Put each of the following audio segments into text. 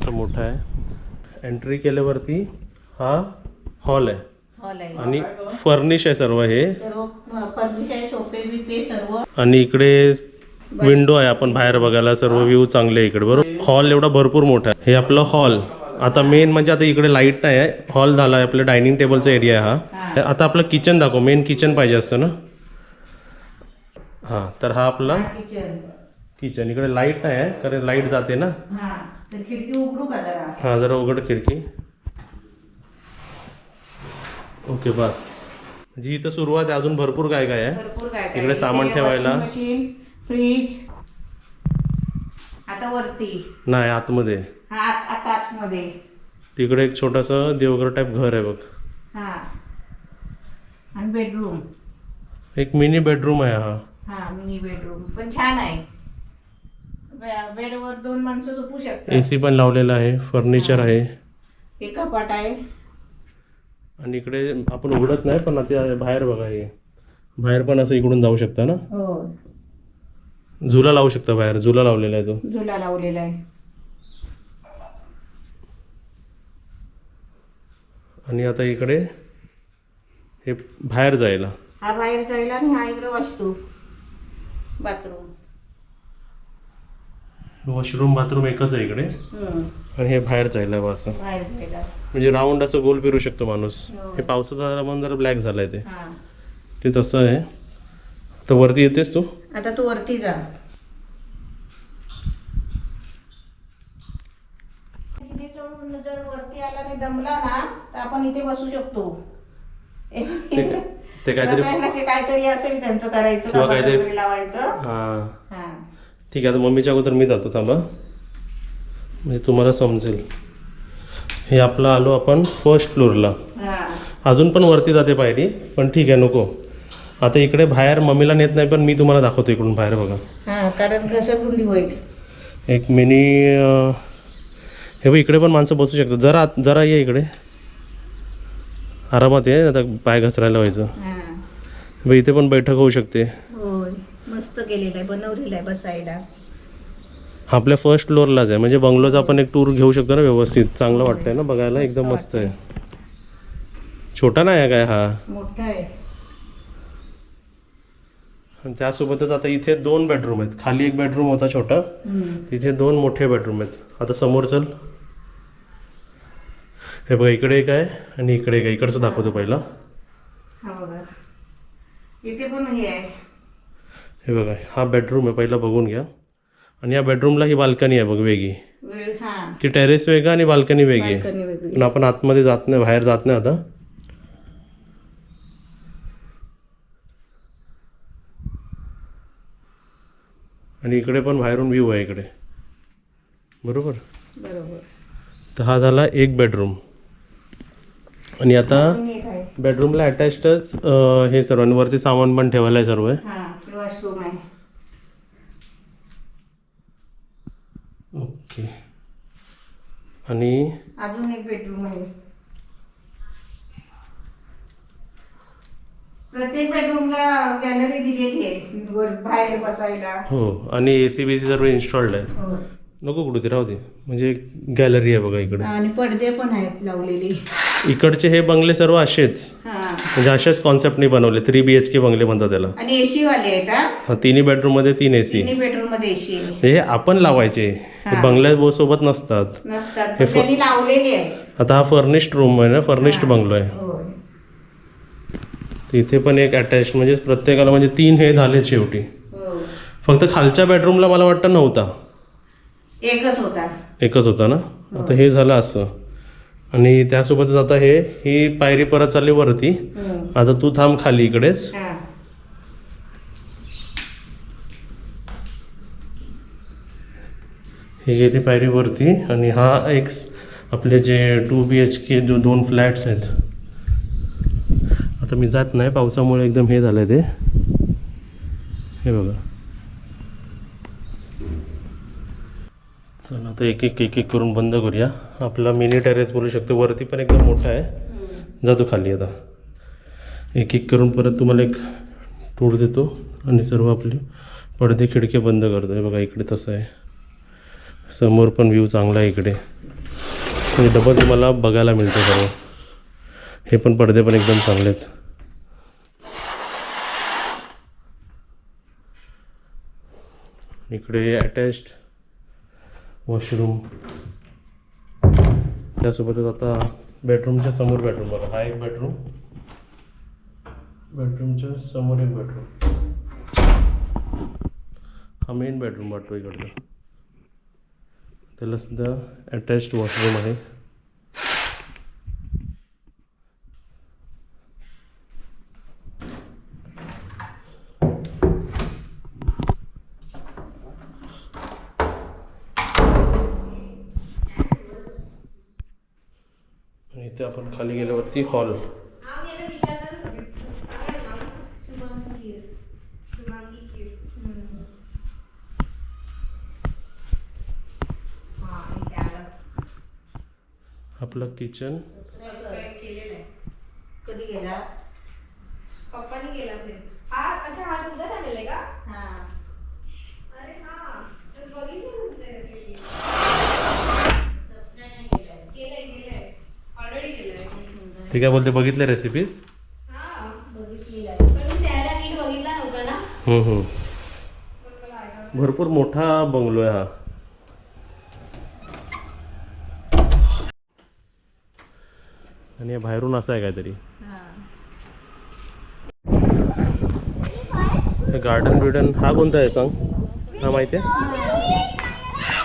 असा मोठा आहे. एंट्री केल्यावरती हा हॉल आहे आणि फर्निश आहे सर्व. हे फर्निश आहे, सोफे बिफे सर्व. आणि इकडे विंडो आहे, आपण बाहेर बघायला सर्व व्ह्यू चांगले आहे इकडे. बरोबर, हॉल एवढा भरपूर मोठा आहे. हे आपलं हॉल. आता मेन म्हणजे आता इकडे लाईट नाही आहे, हॉल झाला आहे, आपलं डायनिंग टेबलचा एरिया आहे हा. आता आपलं किचन दाखव. मेन किचन पाहिजे असतं ना. हां, तर हा आपला किचन. इकडे लाईट नाही आहे कारण लाईट जाते ना. खिडकी उघडू का जरा? हां, जरा उघड खिडकी. ओके, बस. म्हणजे इथं सुरुवात आहे, अजून भरपूर काय काय आहे इकडे सामान ठेवायला. Machine, fridge. आता वरती नाही, आतमध्ये. आता आतमध्ये तिकडे एक छोटंसं देवघर टाईप घर आहे बघ. हा, आणि बेडरूम. एक मिनी बेडरूम आहे हा. हा, मिनी बेडरूम पण छान आहे. बेडवर 2 माणसं झोपू शकतात. AC पण लावलेला आहे, फर्निचर आहे. एक कपाट आहे. आणि इकडे आपण उघडत नाही पण आता बाहेर बघा, हे बाहेर पण असं इकडून जाऊ शकता ना. हो, झुला लावू शकता बाहेर. झुला लावलेला आहे तो. झुला लावलेला आहे. आणि आता इकडे हे बाहेर जायला. हा बाहेर जायला आणि हा इकडे वस्तू बाथरूम. वॉशरूम बाथरूम एकच आहे इकडे. आणि हे बाहेर जायला बा असं. बाहेर जायला म्हणजे राऊंड असं गोल फिरू शकतो माणूस. हो. हे पावसाचा म्हणून जरा ब्लॅक झालाय ते. हा. ते तसं आहे. तर वरती येतेस तू. आता तू वरती जा. इथे चढून जर वरती आला नाही दमला ना तर आपण इथे बसू शकतो. ते काहीतरी ते काहीतरी असेल त्यांचं करायचं, किंवा कपाट काहीतरी वगैरे लावायचं. हां, हा. ठीक आहे. आता मम्मीच्या अगोदर मी जातो, थांबा म्हणजे तुम्हाला समजेल. हे आपलं आलो आपण फर्स्ट फ्लोअरला. हा. अजून पण वरती जाते पायरी, पण ठीक आहे नको. आता इकडे बाहेर मम्मीला नेत नाही पण मी तुम्हाला दाखवतो इकडून बाहेर बघा. हा, कारण घसरगुंडी होईल. एक मिनी हे बघ, इकडे पण माणसं बसू शकतात. जरा जरा ये इकडे, आरामात ये, आता पाय घसरायला व्हायचं. हा. बघ, इथे पण बैठक होऊ शकते. होय, मस्त केलेलं आहे, बनवलेलं आहे बसायला. आपल्या फर्स्ट फ्लोअरलाच आहे, म्हणजे बंगलोचा आपण एक टूर घेऊ शकतो ना व्यवस्थित. चांगलं वाटतंय ना बघायला, एकदम मस्त आहे. छोटा नाही आहे काय हा, मोठा आहे. आणि त्यासोबतच आता इथे 2 बेडरूम आहेत. खाली एक बेडरूम होता छोटा, तिथे 2 मोठे बेडरूम आहेत. आता समोर चल. हे बघा, इकडे एक आहे आणि इकडे एक आहे. इकडचं दाखवतो पहिला. हा बघा, इथे पण हे आहे. हे बघा, हा बेडरूम आहे, पहिला बघून घ्या. आणि या बेडरूमला ही बाल्कनी आहे बघ, वेगळी. हा, ती टेरेस वेगळा आणि बाल्कनी वेगळी आहे. बाल्कनी वेगळी. पण आपण आतमध्ये जात नाही, बाहेर जात नाही आता. आणि इकडे पण बाहेरून व्ह्यू आहे इकडे, बरोबर. तर हा झाला एक बेडरूम. आणि आता अजून एक आहे. बेडरूमला अटॅचडच हे सर्व, आणि वरती सामान पण ठेवायला आहे सर्व आहे. हा, हे वॉशरूम आहे. ओके. आणि अजून एक बेडरूम आहे. प्रत्येक बेडरूमला गॅलरी दिलेली आहे बाहेर बसायला. हो, आणि AC BC सर्व इन्स्टॉल्ड आहे. हो. नको कुठे ते राहू दे. म्हणजे गॅलरी आहे बघा इकडे. आणि पडदे पण आहेत लावलेली. इकडचे हे बंगले सर्व असेच, हा. म्हणजे असेच कॉन्सेप्टने बनवले. 3 BHK बंगले म्हणतात त्याला. आणि AC वाले आहेत. हा, 3 बेडरूममध्ये 3 AC. तिन्ही बेडरूम मध्ये AC आहे. हे आपण लावायचे, हे बंगल्या सोबत नसतात. नसतात, पण त्यांनी लावलेले आहे. आता हा फर्निश्ड रूम आहे ना, फर्निश्ड बंगलो आहे. होय. तर इथे पण एक अटॅच, म्हणजे प्रत्येकाला म्हणजे 3 हे झाले शेवटी. हो. फक्त खालच्या बेडरूमला मला वाटतं नव्हता, एकच होता. एकच होता ना. आता हे झालं असं. आणि त्यासोबतच आता ही पायरी परत चालली वरती. आता तू थांब खाली इकडेच. हा. ही गेली पायरी वरती. आणि हा एक आपले जे 2 BHK जो 2 फ्लॅट्स आहेत. आता मी जात नाही, पावसामुळे एकदम हे झालं ते. हे बघा, चला आता एक एक करून बंद करूया. आपला मिनी टेरेस बोलू शकतो. वरती पण एकदम मोठा आहे. जातो खाली. आता एक करून परत तुम्हाला एक टूर देतो आणि सर्व आपले पडदे खिडके बंद करतो. हे बघा, इकडे तसं आहे. समोर पण व्ह्यू चांगला आहे इकडे. म्हणजे डबल तुम्हाला बघायला मिळतं सर्व. हे पण पडदे पण एकदम चांगले आहेत. इकडे अटॅच्ड वॉशरूम, त्यासोबतच आता बेडरूमच्या समोर बेडरूम बघा. हा एक बेडरूम, बेडरूमच्या समोर एक बेडरूम. हा मेन बेडरूम वाटतो इकडचा. त्याला सुद्धा अटॅच्ड वॉशरूम आहे. इथे आपण खाली गेल्यावरती हॉल. आपलं किचन. कधी गेला? पप्पानी केला असेल. अच्छा हा तुमचा चॅनल आहे का? हा. अरे हा, तर बघितलं तुमचं रेसिपी. केलंय ऑलरेडी केलंय. ती काय बोलते, बघितले रेसिपीज? हा बघितली पण मी चेहरा नीट बघितला नव्हता ना, हम्म. पण मला आठवलं. भरपूर मोठा बंगलो आहे हा. आणि बाहेरून असं आहे काहीतरी. गार्डन बिर्डन हा कोणता आहे सांग? हा माहिती आहे?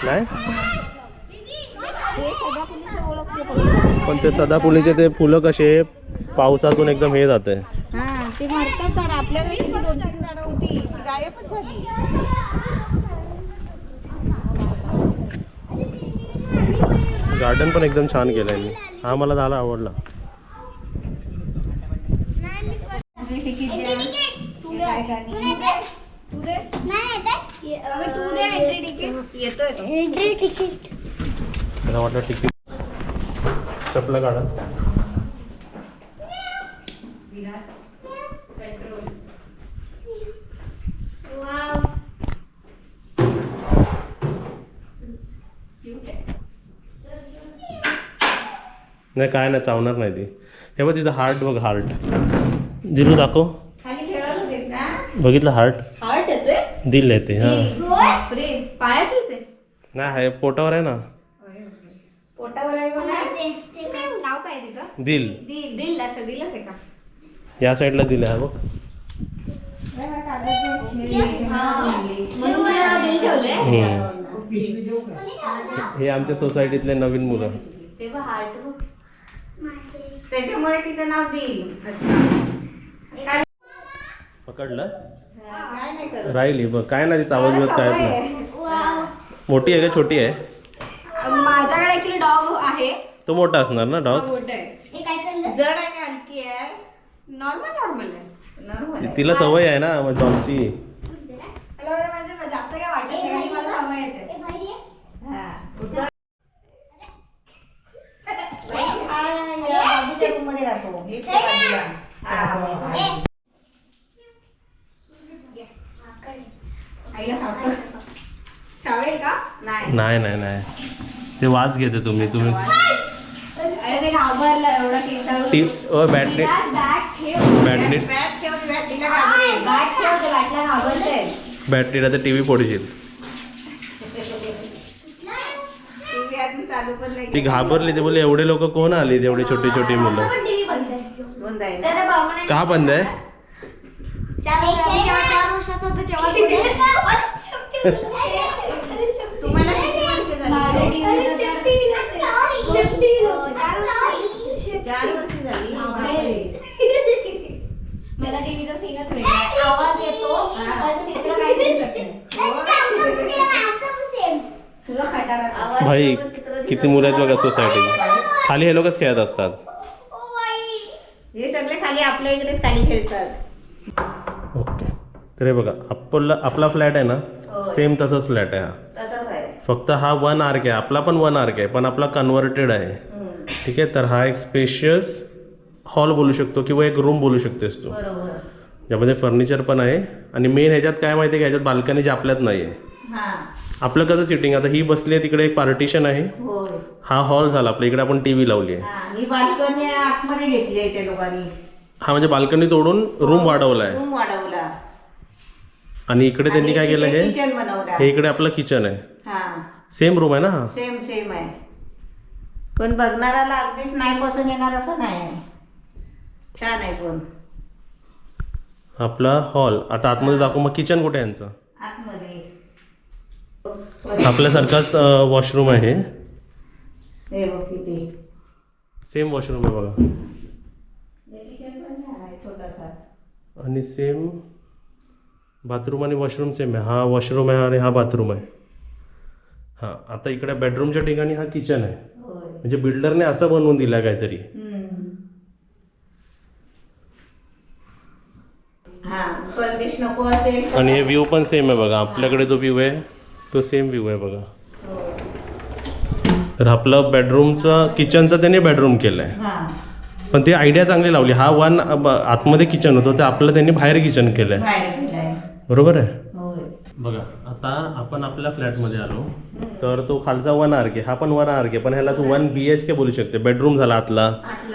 नाही, हे सदाफुलीचं ओळखते फक्त. पण ते सदाफुलीचे ते फुलं कसे पावसातून एकदम हे जाते. हा, ते मरतात झाड. आपल्याकडे किती 2-3 झाडं होती, ती गायबच झाली. गार्डन पण एकदम छान केलं आहे मी. हा मला झाला आवडला. तू दे. अगं तू दे एंट्री तिकीट. येतोय. मला वाटलं तिकीट. चपला काढा. पेट्रोल. नाही काय नाही, चावणार नाही ती. हे बघ तिथं हार्ट बघ, हार्ट. दिलू दाखव. खाली खेळत होते ना. बघितलं हार्ट? हार्ट येतोय. दिल येते. हां बापरे, पायाच येते. नाही, आहे पोटावर आहे ना. पोटावर आहे बघा. नाव काय आहे तिचं? दिल. दिल. अच्छा दिलच आहे का? या साईडला दिल आहे बघ. म्हणून मला दिल ठेवलंय. हे आमच्या सोसायटीतले नवीन मुलं. तेव्हा हार्ट बघ. त्याच्यामुळे तिचं नाव दिल. पकडलं? काय नाही करत. राहिली बघ. काय नाही, तिचा आवाज बिवाज काय नाही. मोठी आहे का छोटी आहे? माझ्याकडे ऍक्च्युली डॉग आहे. तो मोठा असणार ना डॉग? मोठा आहे. जड आहे का हलकी आहे? नॉर्मल आहे. नॉर्मल आहे. तिला सवय आहे ना डॉगची. त्याला म्हणजे जास्त काय वाटत नाही, कारण मला सवयच आहे. हा. हा या बाजूच्या रूम मध्ये राहतो. हे त्या बाजूला. हा. आईला चावतो. चावेल का? नाही. नाही नाही नाही, ते वाज घेते तुम्ही. अरे ते घाबरलं एवढं केसाळून. बॅटरी बॅट ठेव. बॅटरी बॅट ठेवते, बॅटरीला घाबरेल. बॅट ठेव, ते बॅटला घाबरते. बॅटरीला तर टी व्ही फोडशील. टीव्ही अजून चालू पण नाही ती केला. घाबरली. ते बोलले एवढे लोक कोण आली, एवढी छोटी छोटी मुलं. बंद आहे ना. त्याला permanent का बंद आहे? 4 वर्षाचा होतो तेव्हा तुम्हाला किती वर्ष झाली? 4 वर्ष झाली. मला टीव्हीचा सीनच वेगळा आहे. आवाज येतो पण चित्र काही दिसत नाही. तुझा खटारा. आवाज भाई येतो, चित्र दिसत किती मुलं आहेत बघा नाही. सोसायटीत. खाली हे लोकच खेळत असतात. हे सगळे खाली आपल्या इकडेच खाली खेळतात. ओके, तर हे बघा आपला फ्लॅट आहे ना, होय. सेम तसाच फ्लॅट आहे हा. तसंच आहे. फक्त हा 1 RK आहे. आपला पण 1 RK आहे, पण आपला कन्व्हर्टेड आहे. ठीक आहे. तर हा एक स्पेशियस हॉल बोलू शकतो किंवा एक रूम बोलू शकतेस तू. बरोबर. ज्यामध्ये फर्निचर पण आहे. आणि मेन ह्याच्यात काय माहिती आहे का, ह्याच्यात बाल्कनी आपल्यात नाही आहे. हा. आपलं कसं सिटिंग आता ही बसली आहे तिकडे एक पार्टिशन आहे, होय. हा हॉल झाला आपल्या इकडे आपण टीव्ही लावली आहे. हा, ही बाल्कनी आतमध्ये घेतली आहे त्या लोकांनी. हा म्हणजे बाल्कनी तोडून रूम वाढवला आहे रूम वाढवला. आणि इकडे त्यांनी काय केलं हे किचन बनवला. हे इकडे आपलं किचन आहे. हा, सेम रूम आहे ना हा. सेम सेम आहे. पण बघणाऱ्याला अगदीच नाही पसंत येणार असं नाही आहे. छान आहे पण आपला हॉल. आता आतमध्ये दाखवू मग किचन कुठे आहे यांचं. आतमध्ये आपल्यासारखाच वॉशरूम आहे. हे बघ किती सेम वॉशरूम आहे बघा. किचन पण छान आहे छोटासा. आणि सेम बाथरूम आणि वॉशरूम सेम आहे. हा वॉशरूम आहे आणि हा बाथरूम आहे. हां, आता इकडे बेडरूमच्या ठिकाणी हा किचन आहे. होय. म्हणजे बिल्डरने असं बनवून दिलं आहे काहीतरी. हा, परदेश नको असेल तर- आणि हे व्ह्यू पण सेम आहे बघा. आपल्याकडे जो व्ह्यू आहे तो सेम व्ह्यू आहे बघा. होय. तर आपलं बेडरूमचं किचनचं त्याने बेडरूम केलं आहे. हा, पण ती आयडिया चांगली लावली. हा वन आतमध्ये किचन होतं ते आपलं त्यांनी बाहेर किचन केलं आहे. बाहेर गेलाय. बरोबर आहे. होय. बघा आता आपण आपल्या फ्लॅटमध्ये आलो तर तो खालचा 1 RK, हा पण 1 RK, पण ह्याला तू 1 BHK बोलू शकते. बेडरूम झाला आतला,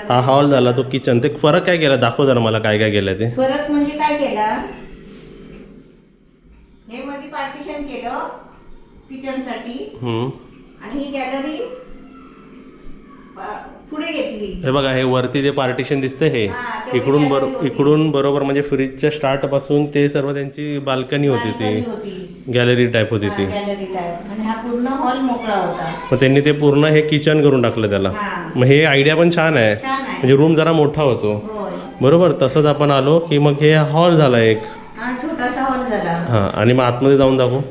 हा हॉल झाला, तो किचन. ते फरक काय केला दाखव जरा मला काय काय केलं ते. फरक म्हणजे काय केला, हे मध्ये पार्टिशन केलं किचन साठी आणि ही गॅलरी पुढे घेतली. हे बघा हे वरती जे पार्टिशन दिसतंय हे हा, तेवढी इकडून gallery होती. इकडून बरोबर म्हणजे फ्रीजच्या स्टार्ट पासून ते सर्व त्यांची बाल्कनी होती Balcony ती होती. गॅलरी टाईप होती ती. गॅलरी टाईप आणि हा पूर्ण हॉल मोकळा होता. मग त्यांनी ते पूर्ण हे किचन करून टाकलं त्याला. हा. मग हे आयडिया पण छान आहे. छान आहे. म्हणजे रूम जरा मोठा होतो. होय. बरोबर. तसंच आपण आलो की मग हे हॉल झाला एक. हा छोटासा हॉल झाला. हां, आणि मग आतमध्ये जाऊन दाखवू.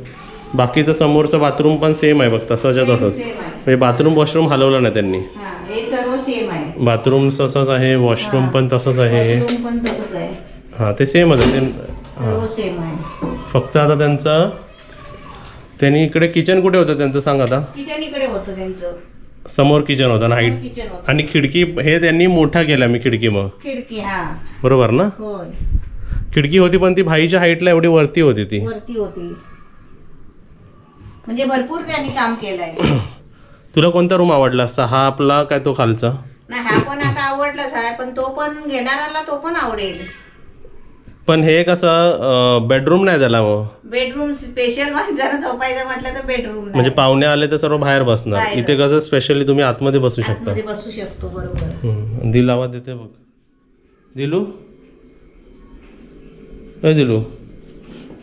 बाकीचं समोरचं बाथरूम पण सेम आहे बघ तसंच्या तसंच. सेम आहे. म्हणजे बाथरूम वॉशरूम हलवलं नाही त्यांनी. हा, हे सर्व सेम आहे. बाथरूम तसंच आहे, वॉशरूम पण तसंच आहे. वॉशरूम पण तसंच आहे. हां, ते सेमच आहे ते. सर्व सेम आहे. फक्त आता त्यांचं त्यांनी इकडे किचन कुठे होतं त्यांचं सांग आता. किचन इकडे होतं त्यांचं. समोर किचन होतं ना हाईट. किचन होतं. आणि खिडकी हे त्यांनी मोठा केला मी खिडकी मग. खिडकी हा. बरोबर ना. होय. खिडकी होती पण ती भाईच्या हाईटला एवढी वरती होती ती. वरती होती. म्हणजे भरपूर त्यांनी काम केलंय. तुला कोणता रूम आवडला असता, हा आपला काय तो खालचा. नाही, हा पण आता आवडलाच आहे, पण तो पण घेणाऱ्याला तो पण आवडेल. पण हे कसं बेडरूम नाही त्याला मग. बेडरूम स्पेशल जर झोपायचं म्हटलं तर बेडरूम म्हणजे पाहुणे आले तर सर्व बाहेर बसणार. बाहेर. इथे कसं स्पेशली तुम्ही आतमध्ये बसू शकता. मध्ये बसू शकतो. बरोबर. दिल आवाज देते बघ. दिलू काय दिलू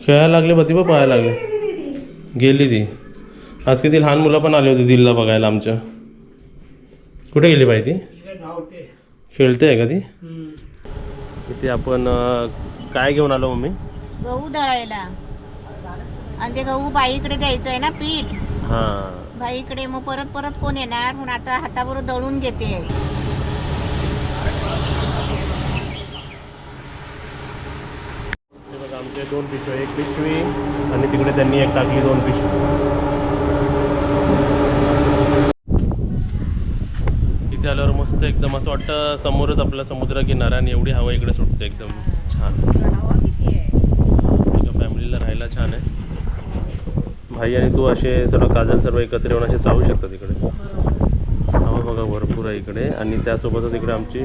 खेळायला लागले बघ ती बघ पळायला लागले. गेली ती. आज किती लहान मुलं पण आली होती दिलला बघायला आमच्या. कुठे गेली बाई ती. खेळते आहे का ती. इथे आपण काय घेऊन आलो मम्मी. गहू दळायला आणि ते गहू बाईकडे द्यायचं आहे ना पीठ. हां, बाईकडे मग परत परत कोण येणार म्हणून आता हाताबरोबर दळून घेते. बघा आमचे 2 पिशव्या, 1 पिशवी आणि तिकडे त्यांनी एक टाकली 2 पिशवी. इथे आल्यावर मस्त एकदम असं वाटतं समोरच आपला समुद्र किनारा आणि एवढी हवा इकडे सुटते एकदम छान. हवा किती आहे. एका फॅमिलीला राहायला छान आहे. भाई आणि तू असे सर्व काजल सर्व एकत्र येऊन असे चालू शकतात इकडे. हवा बघा भरपूर आहे इकडे. आणि त्यासोबतच इकडे आमची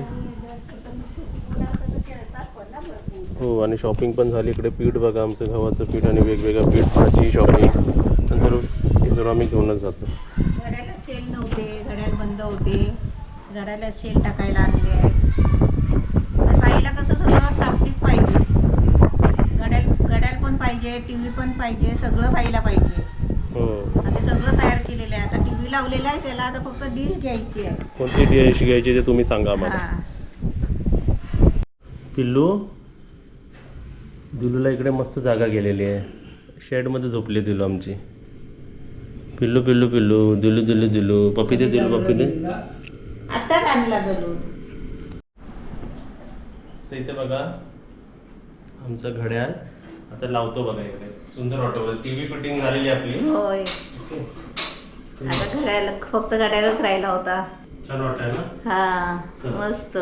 हो आणि शॉपिंग पण झाली. इकडे पीठ बघा आमचं गव्हाचं पीठ आणि वेगवेगळं पीठ, भाजी, शॉपिंग आणि सर्व हे सर्व आम्ही घेऊनच जातो. घड्याला सेल नव्हते, घड्याल बंद होते. घड्याला सेल टाकायला आणले. बाईला कसं सगळं टापटीप पाहिजे. घड्याल पण पाहिजे, टीव्ही पण पाहिजे, सगळं बाईला पाहिजे. हो, आता सगळं तयार केलेलं आहे. आता टीव्ही लावलेला आहे, त्याला आता फक्त डिश घ्यायची आहे. कोणती डिश घ्यायची ते तुम्ही सांगा आम्हाला. हा. पिल्लू दिलूला इकडे मस्त जागा गेलेली आहे. शेडमध्ये झोपली दिलू आमची. पिल्लू पिल्लू पिल्लू दिलू दिलू दिलू पप्पी दे दिलू पप्पी दे. आत्ताच आणला दलून. तर इथे बघा आमचं घड्याळ आता लावतो बघा इकडे. सुंदर वाटतं. टीव्ही फिटिंग झालेली आपली. होय. आता घड्याला फक्त घड्याळच राहिला होता. छान वाटतंय ना. हा, मस्त.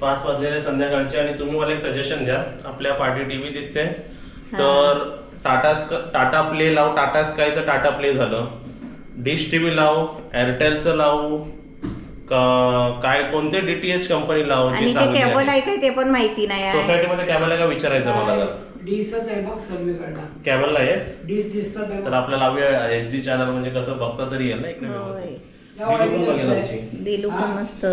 5 वाजलेले संध्याकाळचे. आणि तुम्ही मला एक सजेशन द्या. आपल्या पाठी टीव्ही दिसते तर टाटा प्ले लाव, टाटा स्कायचं टाटा प्ले झालं, डिश टीव्ही लाव, एअरटेलचं लावू का काय कोणते डीटीएच कंपनी लाव आणि ते केबल आहे काय ते पण माहिती नाही आहे. सोसायटीमध्ये केबल आहे का विचारायचं मला जरा. डिसच आहे बघ सर्वीकडनं. केबल आहे डिस दिसतात आहे तर बघ. आपल्याला लावूया HD चॅनल म्हणजे कसं बघता तरी येईल ना इकडे होय. व्यवस्थित. दिली पण बघेल आमची. दिलू पण मस्त